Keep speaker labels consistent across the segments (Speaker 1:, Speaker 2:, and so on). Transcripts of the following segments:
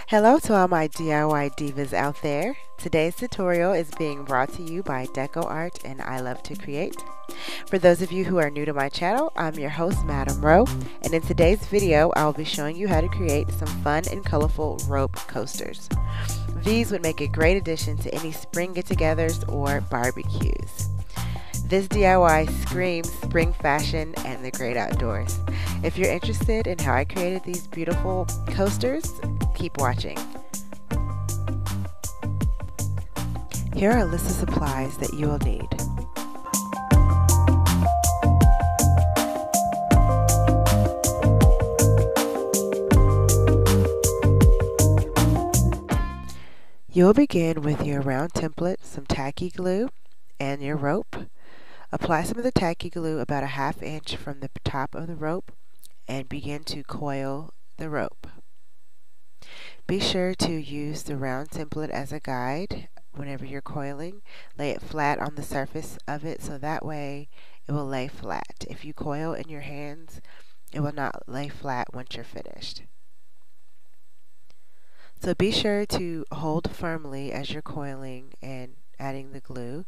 Speaker 1: Hello to all my DIY divas out there. Today's tutorial is being brought to you by Deco-Art and I Love to Create. For those of you who are new to my channel, I'm your host, Madam Ro, and in today's video, I'll be showing you how to create some fun and colorful rope coasters. These would make a great addition to any spring get-togethers or barbecues. This DIY screams spring fashion and the great outdoors. If you're interested in how I created these beautiful coasters, keep watching. Here are a list of supplies that you will need. You'll begin with your round template, some tacky glue, and your rope. Apply some of the tacky glue about a ½ inch from the top of the rope and begin to coil the rope. Be sure to use the round template as a guide whenever you're coiling. Lay it flat on the surface of it so that way it will lay flat. If you coil in your hands, it will not lay flat once you're finished. So be sure to hold firmly as you're coiling and adding the glue,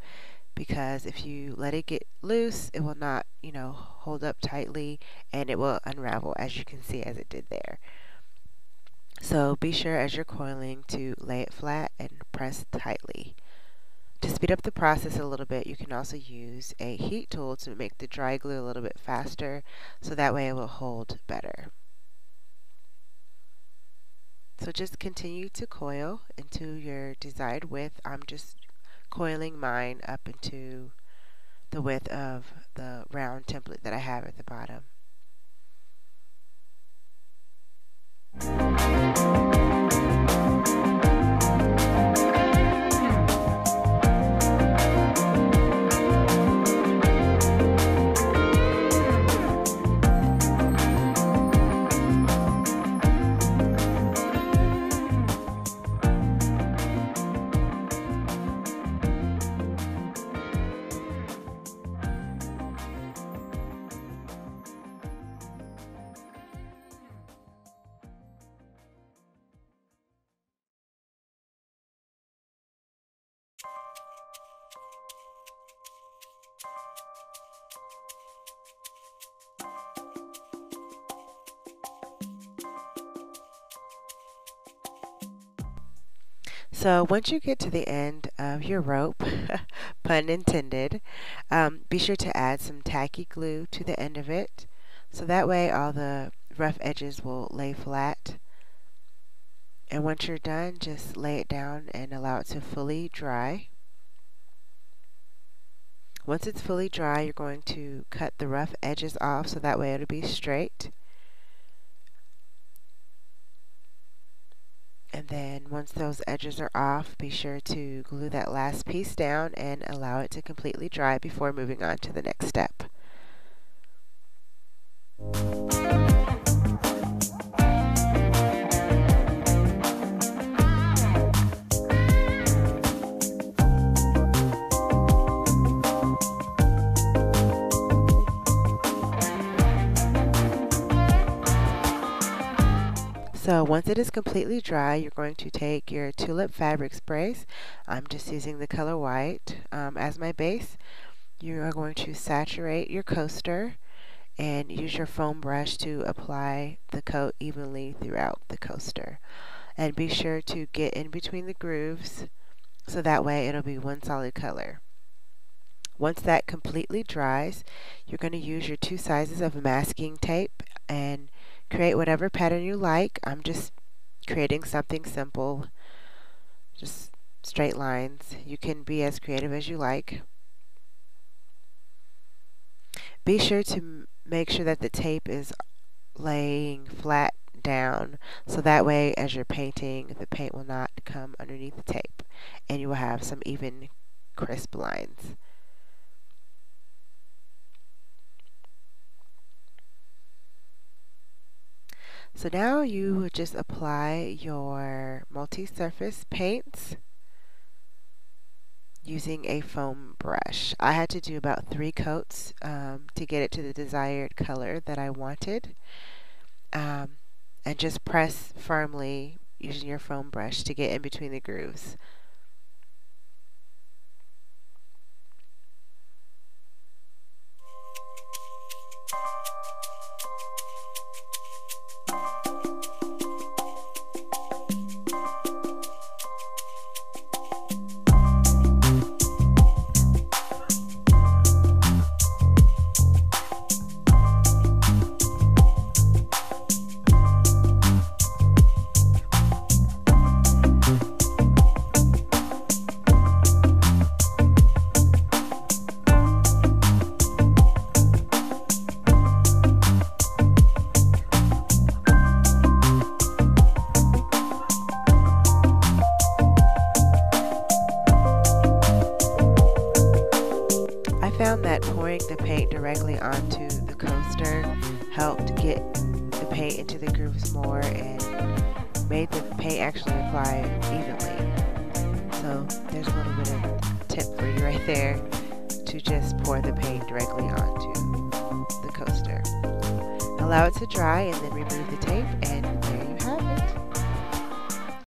Speaker 1: because if you let it get loose, it will not, hold up tightly and it will unravel, as you can see as it did there. So be sure as you're coiling to lay it flat and press tightly. To speed up the process a little bit, you can also use a heat tool to make the dry glue a little bit faster, so that way it will hold better. So just continue to coil into your desired width. I'm just coiling mine up into the width of the round template that I have at the bottom. So once you get to the end of your rope, pun intended, be sure to add some tacky glue to the end of it, so that way all the rough edges will lay flat. And once you're done, just lay it down and allow it to fully dry. Once it's fully dry, you're going to cut the rough edges off so that way it'll be straight. And then once those edges are off, be sure to glue that last piece down and allow it to completely dry before moving on to the next step. So once it is completely dry, you're going to take your tulip fabric sprays. I'm just using the color white as my base. You are going to saturate your coaster and use your foam brush to apply the coat evenly throughout the coaster. And be sure to get in between the grooves so that way it'll be one solid color. Once that completely dries, you're going to use your 2 sizes of masking tape and create whatever pattern you like. I'm just creating something simple, just straight lines. You can be as creative as you like. Be sure to make sure that the tape is laying flat down, so that way as you're painting, the paint will not come underneath the tape and you will have some even crisp lines. So now you would just apply your multi-surface paints using a foam brush. I had to do about 3 coats to get it to the desired color that I wanted. And just press firmly using your foam brush to get in between the grooves. Found that pouring the paint directly onto the coaster helped get the paint into the grooves more and made the paint actually apply evenly. So there's a little bit of tip for you right there to just pour the paint directly onto the coaster. Allow it to dry and then remove the tape and